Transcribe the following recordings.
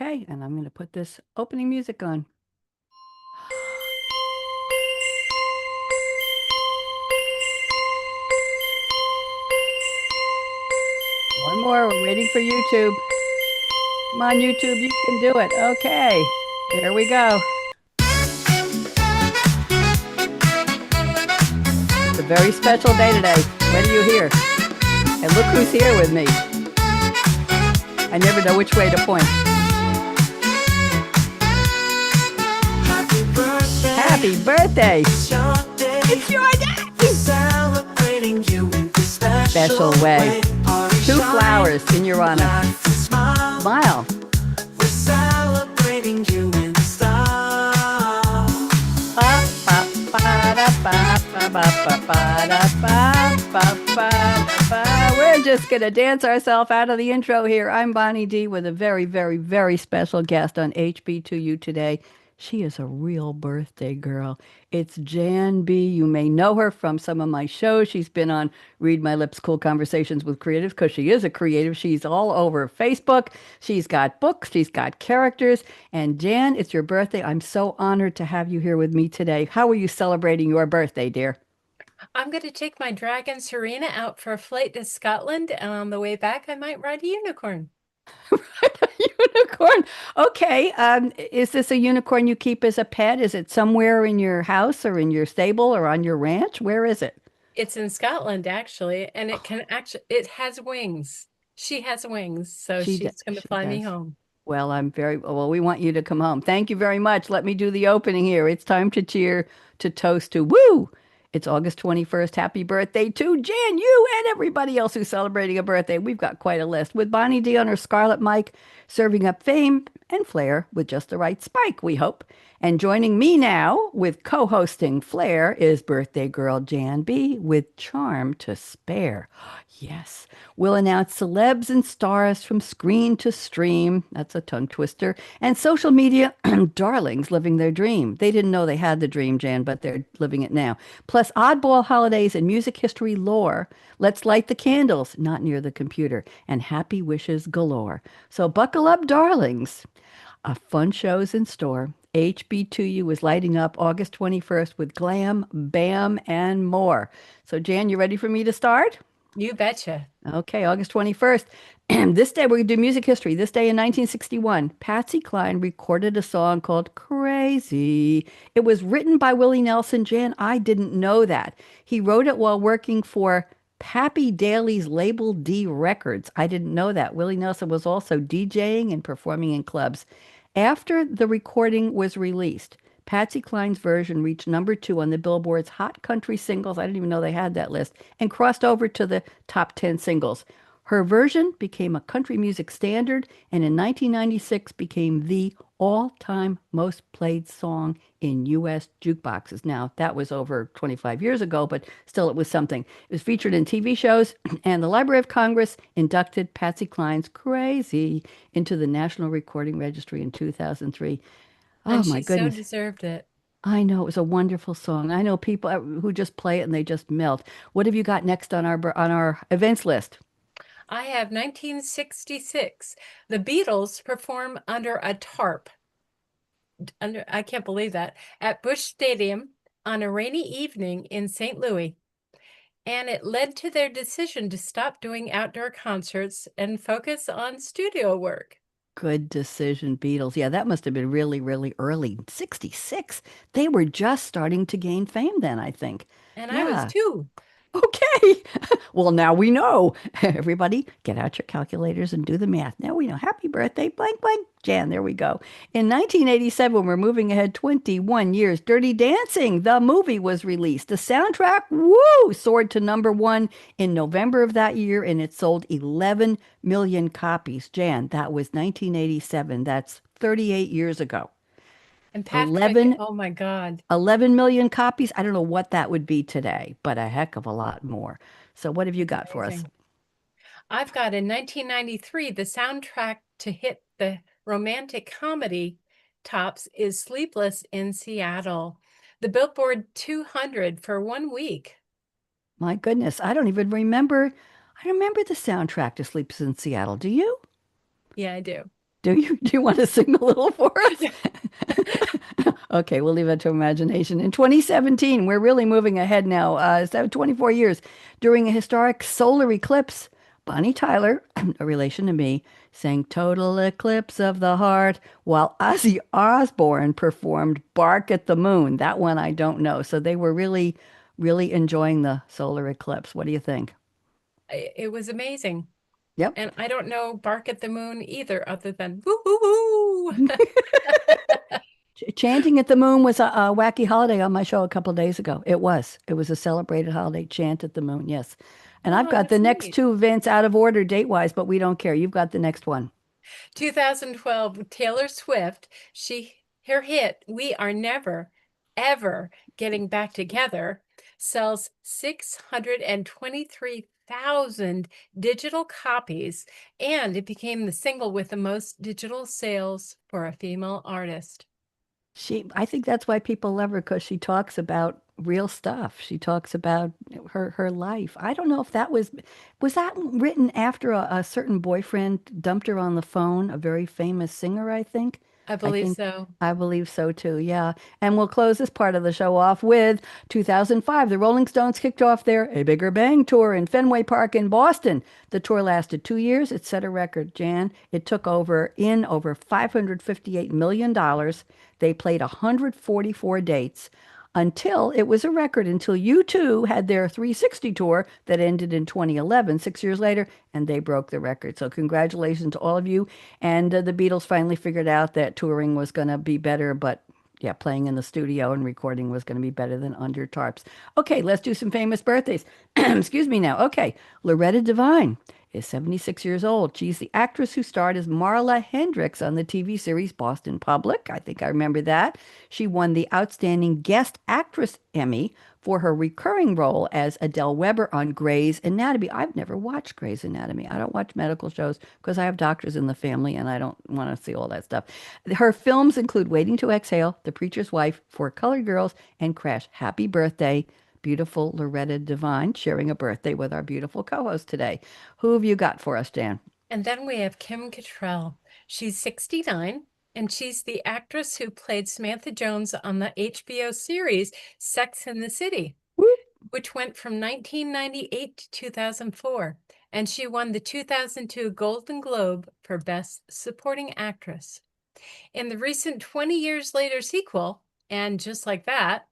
Okay, and I'm going to put this opening music on. One more. We're waiting for YouTube. Come on, YouTube, you can do it. Okay, here we go. It's a very special day today. What do you hear? And look who's here with me. I never know which way to point. Happy birthday. Happy birthday. It's your day. It's your day. Celebrating you in this Special way. Party Two shine, flowers in your honor. life to smile. Smile. We're celebrating you in the style. We're just going to dance ourselves out of the intro here. I'm Bonnie D with a very, very, very special guest on HB2U today. She is a real birthday girl. It's Jan B. You may know her from some of my shows. She's been on Read My Lips Cool Conversations with Creatives because she is a creative. She's all over Facebook. She's got books, she's got characters. And Jan, it's your birthday. I'm so honored to have you here with me today. How are you celebrating your birthday, dear? I'm going to take my dragon Serena out for a flight to Scotland, and on the way back, I might ride a unicorn. Unicorn. Okay. Is this a unicorn you keep as a pet? Is it somewhere in your house or in your stable or on your ranch? Where is it? It's in Scotland, actually, and it has wings. She has wings, so she's going to She fly me does. home. Well, well, we want you to come home. Thank you very much. Let me do the opening here. It's time to cheer, to toast, to woo. It's August 21st. Happy birthday to Jan, you, and everybody else who's celebrating a birthday. We've got quite a list with Bonnie D on her scarlet mic, serving up fame and flair with just the right spike, we hope. And joining me now with co-hosting Flair is birthday girl Jan B with charm to spare. Yes, we'll announce celebs and stars from screen to stream. That's a tongue twister. And social media darlings living their dream. They didn't know they had the dream, Jan, but they're living it now. Plus oddball holidays and music history lore. Let's light the candles, not near the computer, and happy wishes galore. So buckle up, darlings. A fun show's in store. HB2U is lighting up August 21st with glam, bam, and more. So, Jan, you ready for me to start? You betcha. Okay, August 21st. This day, we're going to do music history. This day in 1961, Patsy Cline recorded a song called Crazy. It was written by Willie Nelson. Jan, I didn't know that. He wrote it while working for Pappy Daly's label D Records. I didn't know that. Willie Nelson was also DJing and performing in clubs. After the recording was released, Patsy Cline's version reached number 2 on the Billboard's Hot Country Singles. I didn't even know they had that list, and crossed over to the top 10 singles. Her version became a country music standard and in 1996 became the all-time most played song in U.S. jukeboxes. Now, that was over 25 years ago, but still it was something. It was featured in TV shows, and the Library of Congress inducted Patsy Cline's Crazy into the National Recording Registry in 2003. Oh, And my she so goodness. deserved it. I know it was a wonderful song. I know people who just play it and they just melt. What have you got next on our events list? I have 1966. The Beatles perform under a tarp. I can't believe that. At Busch Stadium on a rainy evening in St. Louis. And it led to their decision to stop doing outdoor concerts and focus on studio work. Good decision, Beatles. Yeah, that must have been really, really early. 66. They were just starting to gain fame then, I think. And I was Yeah. too. Okay. Well, now we know. Everybody, get out your calculators and do the math. Now we know. Happy birthday, blank, blank, Jan. There we go. In 1987, we're moving ahead 21 years. Dirty Dancing, the movie, was released. The soundtrack, woo, soared to number 1 in November of that year, and it sold 11 million copies. Jan, that was 1987. That's 38 years ago. And Patrick, 11 oh my God. 11 million copies. I don't know what that would be today, but a heck of a lot more. So what have you got for us? Amazing. I've got in 1993, the soundtrack to hit the romantic comedy tops is Sleepless in Seattle. The Billboard 200 for 1 week. My goodness, I don't even remember. I remember the soundtrack to Sleeps in Seattle. Do you? Yeah, I do. Do you want to sing a little for us? Okay, we'll leave that to imagination. In 2017, we're really moving ahead now. 24 years during a historic solar eclipse. Bonnie Tyler, a relation to me, sang "Total Eclipse of the Heart" while Ozzy Osbourne performed "Bark at the Moon." That one I don't know. So they were really, really enjoying the solar eclipse. What do you think? It was amazing. Yep. And I don't know Bark at the Moon either, other than woo hoo hoo. Chanting at the moon was a wacky holiday on my show a couple days ago. It was. It was a celebrated holiday, chant at the moon. Yes. And I've Oh, got the that's next neat. two events out of order date-wise, but we don't care. You've got the next one. 2012, Taylor Swift, her hit "We Are Never Ever Getting Back Together" sells 623,000 digital copies, and it became the single with the most digital sales for a female artist. I think that's why people love her because she talks about real stuff. She talks about her life. I don't know if was that written after a certain boyfriend dumped her on the phone, a very famous singer, I think. I I believe think so. I believe so too. Yeah. And we'll close this part of the show off with 2005. The Rolling Stones kicked off their A Bigger Bang tour in Fenway Park in Boston. The tour lasted 2 years. It set a record, Jan. It took over $558 million. They played 144 dates until it was a record until U2 had their 360 tour that ended in 2011, 6 years later, and they broke the record. So congratulations to all of you. And the Beatles finally figured out that touring was going to be better, but yeah, playing in the studio and recording was going to be better than under tarps. Okay, let's do some famous birthdays. Excuse me now. Okay, Loretta Devine is 76 years old. She's the actress who starred as Marla Hendricks on the TV series Boston Public. I think I remember that. She won the Outstanding Guest Actress Emmy for her recurring role as Adele Weber on Grey's Anatomy. I've never watched Grey's Anatomy. I don't watch medical shows because I have doctors in the family and I don't want to see all that stuff. Her films include Waiting to Exhale, The Preacher's Wife, Four Colored Girls, and Crash. Happy birthday, beautiful Loretta Devine, sharing a birthday with our beautiful co-host today. Who have you got for us, Dan? And then we have Kim Cattrall. She's 69, and she's the actress who played Samantha Jones on the HBO series Sex and the City, Whoop. which went from 1998 to 2004. And she won the 2002 Golden Globe for Best Supporting Actress. In the recent 20 Years Later sequel, and just like that,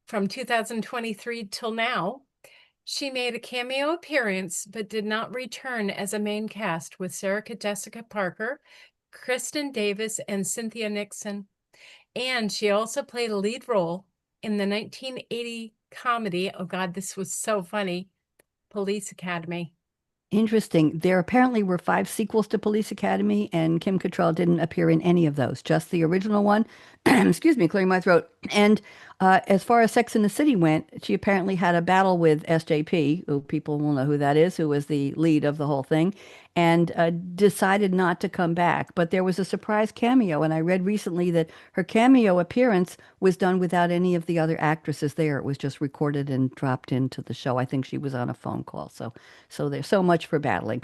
from 2023 till now, she made a cameo appearance but did not return as a main cast with Sarah Jessica Parker, Kristen Davis, and Cynthia Nixon. And she also played a lead role in the 1980 comedy, oh God, this was so funny, Police Academy. Interesting. There apparently were five sequels to Police Academy, and Kim Cattrall didn't appear in any of those, just the original one. Excuse me, clearing my throat. And as far as Sex and the City went, she apparently had a battle with SJP, who people will know who that is, who was the lead of the whole thing, and decided not to come back. But there was a surprise cameo, and I read recently that her cameo appearance was done without any of the other actresses there. It was just recorded and dropped into the show. I think she was on a phone call. So there's so much for battling.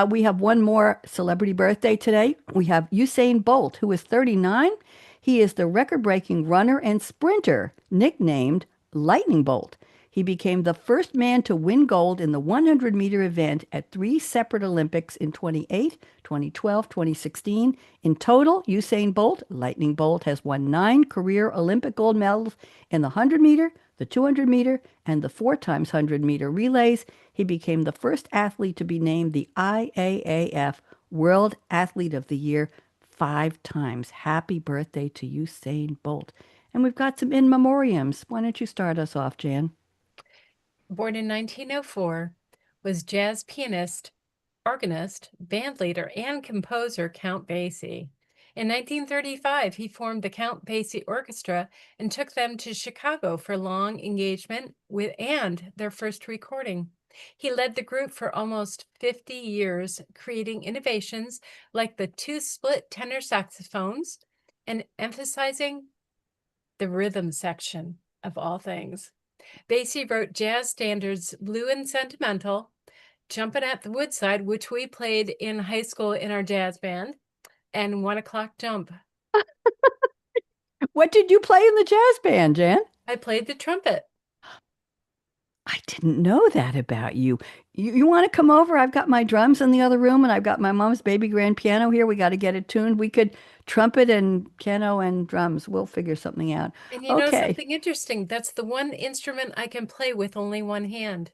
We have one more celebrity birthday today. We have Usain Bolt, who is 39. He is the record-breaking runner and sprinter, nicknamed Lightning Bolt. He became the first man to win gold in the 100-meter event at three separate Olympics in 2008, 2012, 2016. In total, Usain Bolt, Lightning Bolt, has won 9 career Olympic gold medals in the 100-meter, the 200-meter, and the 4x100-meter relays. He became the first athlete to be named the IAAF World Athlete of the Year 5 times. Happy birthday to Usain Bolt. And we've got some in memoriams. Why don't you start us off, Jan? Born in 1904, was jazz pianist, organist, bandleader, and composer Count Basie. In 1935, he formed the Count Basie Orchestra and took them to Chicago for long engagement with and their first recording. He led the group for almost 50 years, creating innovations like the two split tenor saxophones and emphasizing the rhythm section of all things. Basie wrote jazz standards Blue and Sentimental, Jumpin' at the Woodside, which we played in high school in our jazz band, and 1 o'clock jump. What did you play in the jazz band, Jan? I played the trumpet. I didn't know that about you. You want to come over? I've got my drums in the other room and I've got my mom's baby grand piano here. We got to get it tuned. We could trumpet and piano and drums. We'll figure something out. And you know Okay. something interesting? That's the one instrument I can play with only one hand.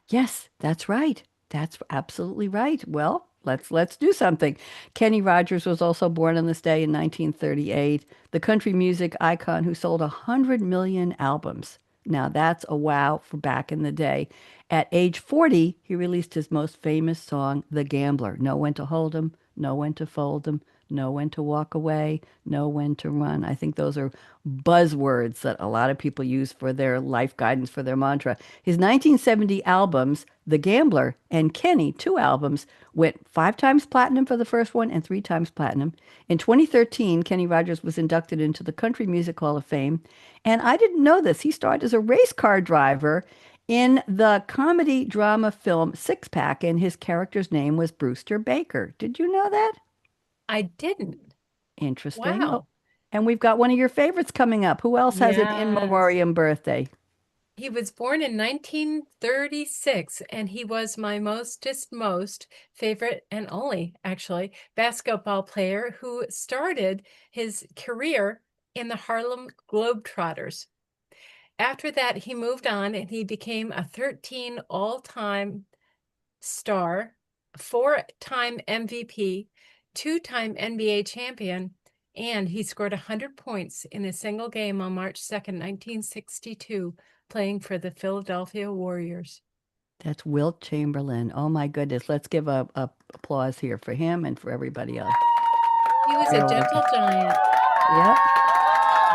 Yes, that's right. That's absolutely right. Well, let's do something. Kenny Rogers was also born on this day in 1938, the country music icon who sold 100 million albums. Now that's a wow for back in the day. At age 40, he released his most famous song, The Gambler. Know when to hold 'em, know when to fold 'em, know when to walk away, know when to run. I think those are buzzwords that a lot of people use for their life guidance, for their mantra. His 1970 albums, The Gambler and Kenny, two albums, went 5 times platinum for the first one and 3 times platinum. In 2013, Kenny Rogers was inducted into the Country Music Hall of Fame. And I didn't know this. He starred as a race car driver in the comedy drama film Six Pack, and his character's name was Brewster Baker. Did you know that? I didn't. Interesting. Oh, Wow. and we've got one of your favorites coming up. Who else has an in Yes. memoriam birthday? He was born in 1936, and he was my most favorite and only, actually, basketball player who started his career in the Harlem Globetrotters. After that, he moved on and he became a 13 all-time star, 4-time MVP, 2-time NBA champion, and he scored 100 points in a single game on March 2nd, 1962, playing for the Philadelphia Warriors. That's Wilt Chamberlain. Oh my goodness. Let's give a applause here for him and for everybody else. He was a There we gentle go. giant. Yep.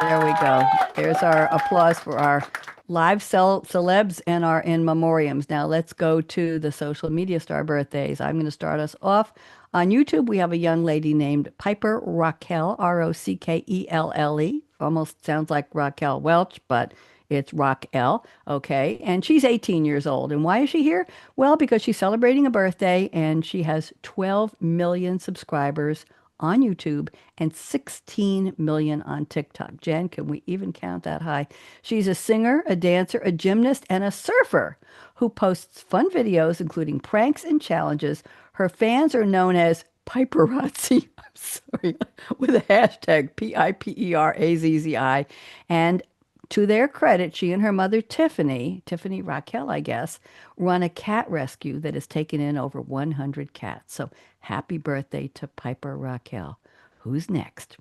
There we go. There's our applause for our live celebs and our in memoriams. Now let's go to the social media star birthdays. I'm going to start us off. On YouTube, we have a young lady named Piper Raquel, Rockelle. Almost sounds like Raquel Welch, but it's Raquel. Okay. And she's 18 years old. And why is she here? Well, because she's celebrating a birthday and she has 12 million subscribers on YouTube and 16 million on TikTok. Jen, can we even count that high? She's a singer, a dancer, a gymnast, and a surfer who posts fun videos, including pranks and challenges. Her fans are known as Piperazzi, I'm sorry, with a hashtag Piperazzi. And to their credit, she and her mother, Tiffany Raquel, I guess, run a cat rescue that has taken in over 100 cats. So happy birthday to Piper Raquel. Who's next?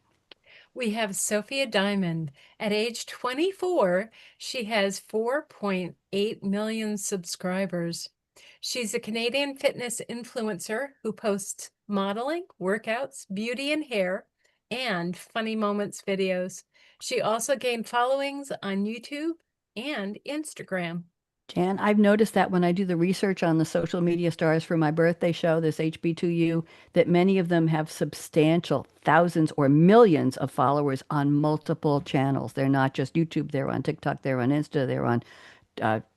We have Sophia Diamond. At age 24, she has 4.8 million subscribers. She's a Canadian fitness influencer who posts modeling, workouts, beauty and hair, and funny moments videos. She also gained followings on YouTube and Instagram. Jan, I've noticed that when I do the research on the social media stars for my birthday show, this HB2U, that many of them have substantial thousands or millions of followers on multiple channels. They're not just YouTube, they're on TikTok, they're on Insta, they're on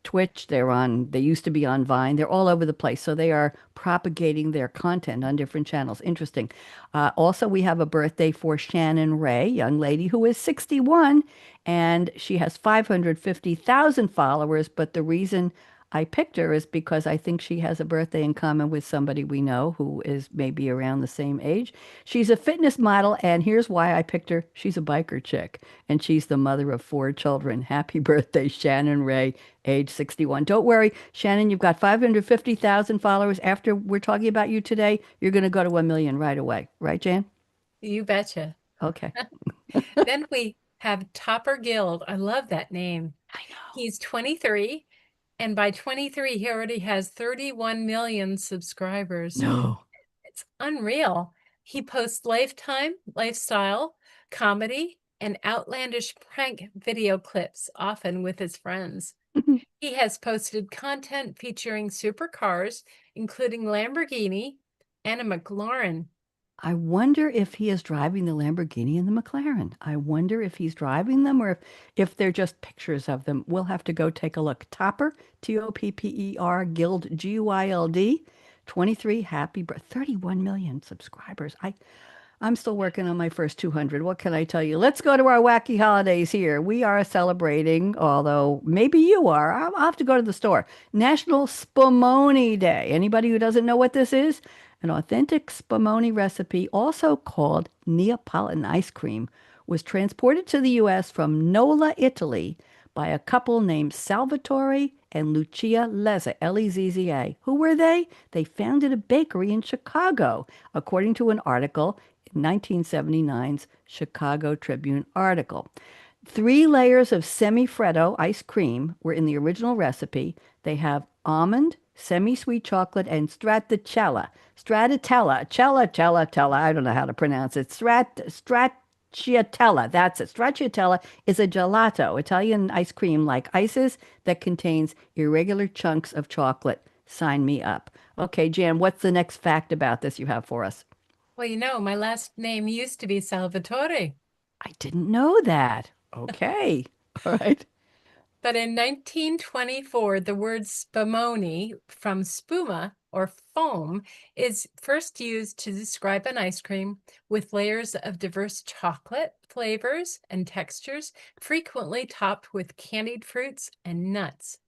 Twitch, they used to be on Vine, they're all over the place. So they are propagating their content on different channels. Interesting. Also, we have a birthday for Shannon Ray, young lady who is 61, and she has 550,000 followers. But the reason I picked her is because I think she has a birthday in common with somebody we know who is maybe around the same age. She's a fitness model, and here's why I picked her. She's a biker chick, and she's the mother of 4 children. Happy birthday, Shannon Ray, age 61. Don't worry, Shannon, you've got 550,000 followers. After we're talking about you today, you're going to go to 1 million right away. Right, Jan? You betcha. Okay. Then we have Topper Guild. I love that name. I know. He's 23, and by 23, he already has 31 million subscribers. No. It's unreal. He posts lifestyle, comedy, and outlandish prank video clips, often with his friends. He has posted content featuring supercars, including Lamborghini and a McLaren. I wonder if he is driving the Lamborghini and the McLaren. I wonder if he's driving them or if they're just pictures of them. We'll have to go take a look. Topper, Topper, Guild, Guild, 23, happy birthday, 31 million subscribers. I'm still working on my first 200. What can I tell you? Let's go to our wacky holidays here. We are celebrating, although maybe you are. I'll have to go to the store. National Spumoni Day. Anybody who doesn't know what this is? An authentic spumoni recipe, also called Neapolitan ice cream, was transported to the U.S. from Nola, Italy, by a couple named Salvatore and Lucia Lezza, Lezza. Who were they? They founded a bakery in Chicago, according to an article in 1979's Chicago Tribune article. 3 layers of semi-freddo ice cream were in the original recipe. They have almond, semi-sweet chocolate, and stracciatella. Cella. I don't know how to pronounce it. Stracciatella. That's it. Stracciatella is a gelato, Italian ice cream like ices that contains irregular chunks of chocolate. Sign me up. Okay, Jan, what's the next fact about this you have for us? Well, my last name used to be Salvatore. I didn't know that. Okay. All right. But in 1924, the word spumoni, from spuma or foam, is first used to describe an ice cream with layers of diverse chocolate flavors and textures, frequently topped with candied fruits and nuts.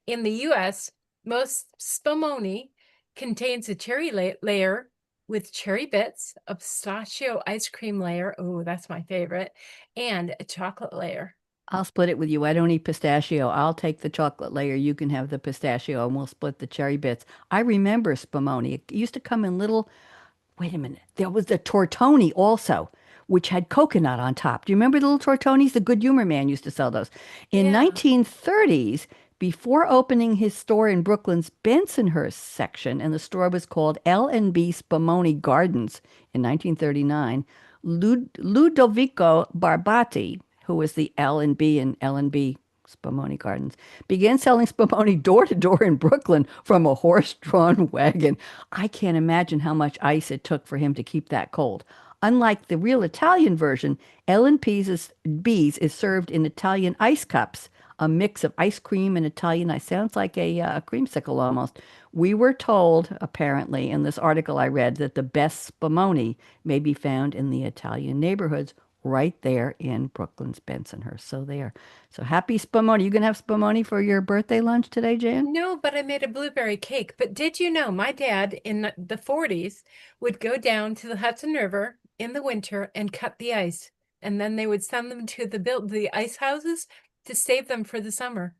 In the US, most spumoni contains a cherry layer with cherry bits, a pistachio ice cream layer, oh, that's my favorite, and a chocolate layer. I'll split it with you. I don't eat pistachio. I'll take the chocolate layer. You can have the pistachio, and we'll split the cherry bits. I remember spumoni. It used to come in little. Wait a minute. There was the tortoni also, which had coconut on top. Do you remember the little tortonis? The Good Humor Man used to sell those. In Yeah. 1930s, before opening his store in Brooklyn's Bensonhurst section, and the store was called L&B Spumoni Gardens in 1939, Ludovico Barbati, who was the L&B and L&B Spumoni Gardens, began selling spumoni door to door in Brooklyn from a horse-drawn wagon. I can't imagine how much ice it took for him to keep that cold. Unlike the real Italian version, L&B's is served in Italian ice cups, a mix of ice cream and Italian ice. Sounds like a creamsicle almost. We were told, apparently, in this article I read, that the best spumoni may be found in the Italian neighborhoods right there in Brooklyn's Bensonhurst. So there. So happy spumoni. You gonna have spumoni for your birthday lunch today, Jan? No, but I made a blueberry cake. But did you know my dad in the 40s would go down to the Hudson River in the winter and cut the ice, and then they would send them to the ice houses to save them for the summer.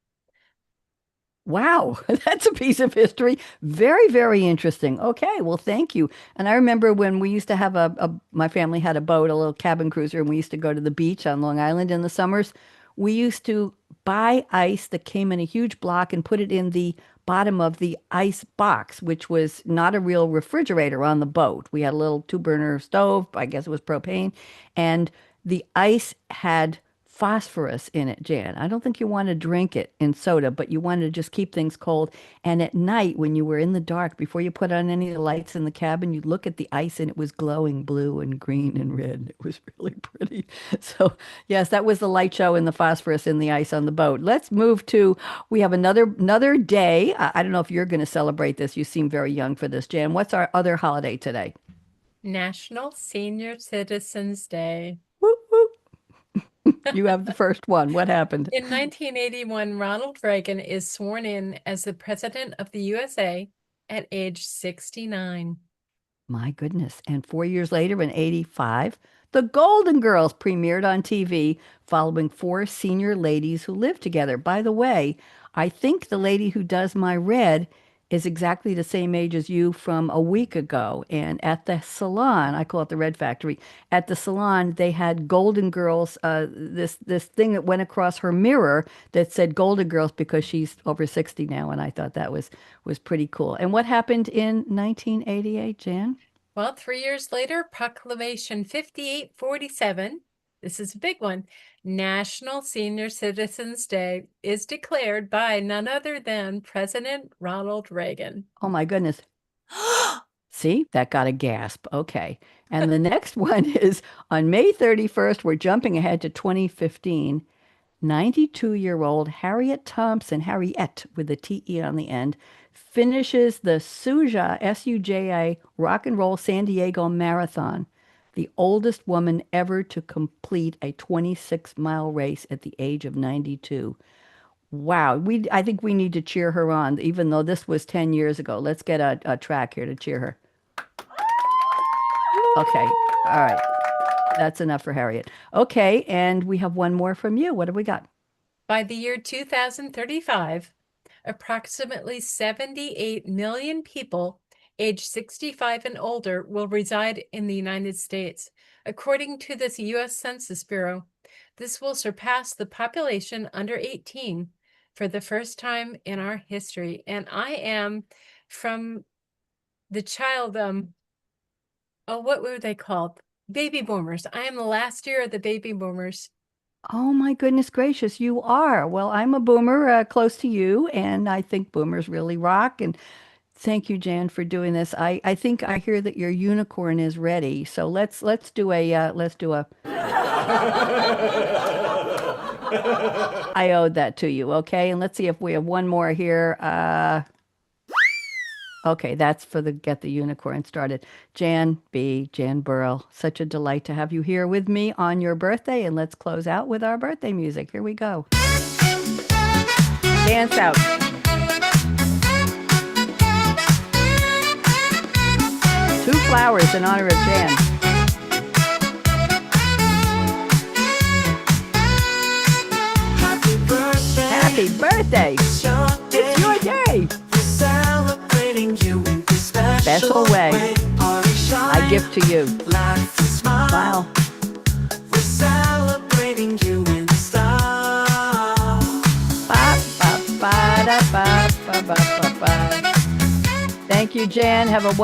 Wow, that's a piece of history. Very, very interesting. Okay, well, thank you. And I remember when we used to have my family had a boat, a little cabin cruiser, and we used to go to the beach on Long Island in the summers. We used to buy ice that came in a huge block and put it in the bottom of the ice box, which was not a real refrigerator on the boat. We had a little two-burner stove, I guess it was propane, and the ice had phosphorus in it, Jan. I don't think you want to drink it in soda, but you want to just keep things cold. And at night, when you were in the dark, before you put on any of the lights in the cabin, you'd look at the ice and it was glowing blue and green and red. It was really pretty. So, yes, that was the light show and the phosphorus in the ice on the boat. Let's move to, we have another day. I don't know if you're going to celebrate this. You seem very young for this, Jan. What's our other holiday today? National Senior Citizens Day. Whoop, whoop. You have the first one. What happened? In 1981, Ronald Reagan is sworn in as the President of the USA at age 69. My goodness. And 4 years later, in 85, The Golden Girls premiered on TV following 4 senior ladies who lived together. By the way, I think the lady who does my red is exactly the same age as you from a week ago. And at the salon, I call it the Red Factory, at the salon, they had Golden Girls, this thing that went across her mirror that said Golden Girls because she's over 60 now. And I thought that was pretty cool. And what happened in 1988, Jan? Well, 3 years later, Proclamation 5847, this is a big one, National Senior Citizens Day is declared by none other than President Ronald Reagan. Oh my goodness. See, that got a gasp. Okay. And the next one is on May 31st, we're jumping ahead to 2015. 92-year-old Harriet Thompson, Harriet with a T-E on the end, finishes the Suja, S-U-J-A, Rock and Roll San Diego Marathon. the oldest woman ever to complete a 26-mile race at the age of 92. Wow, I think we need to cheer her on, even though this was 10 years ago. Let's get a track here to cheer her. Okay, all right. That's enough for Harriet. Okay, and we have one more from you. What have we got? By the year 2035, approximately 78 million people aged 65 and older will reside in the United States. According to the U.S. Census Bureau, this will surpass the population under 18 for the first time in our history. And I am from the child, what were they called? Baby boomers. I am the last year of the baby boomers. Oh my goodness gracious, you are. Well, I'm a boomer close to you, and I think boomers really rock. And thank you, Jan, for doing this. I think I hear that your unicorn is ready. So let's do a I owed that to you, okay? And let's see if we have one more here. Okay, that's for the get the unicorn started. Jan Burrell, such a delight to have you here with me on your birthday. And let's close out with our birthday music. Here we go. Dance out. Two flowers in honor of Jan. Happy birthday. Happy birthday. It's your day. It's your day. We're celebrating you in this special way. Party shine. I gift to you. Laugh and smile. Smile. We're celebrating you in style. Ba, ba, ba, da, ba, ba, ba, ba, ba. Thank you, Jan. Have a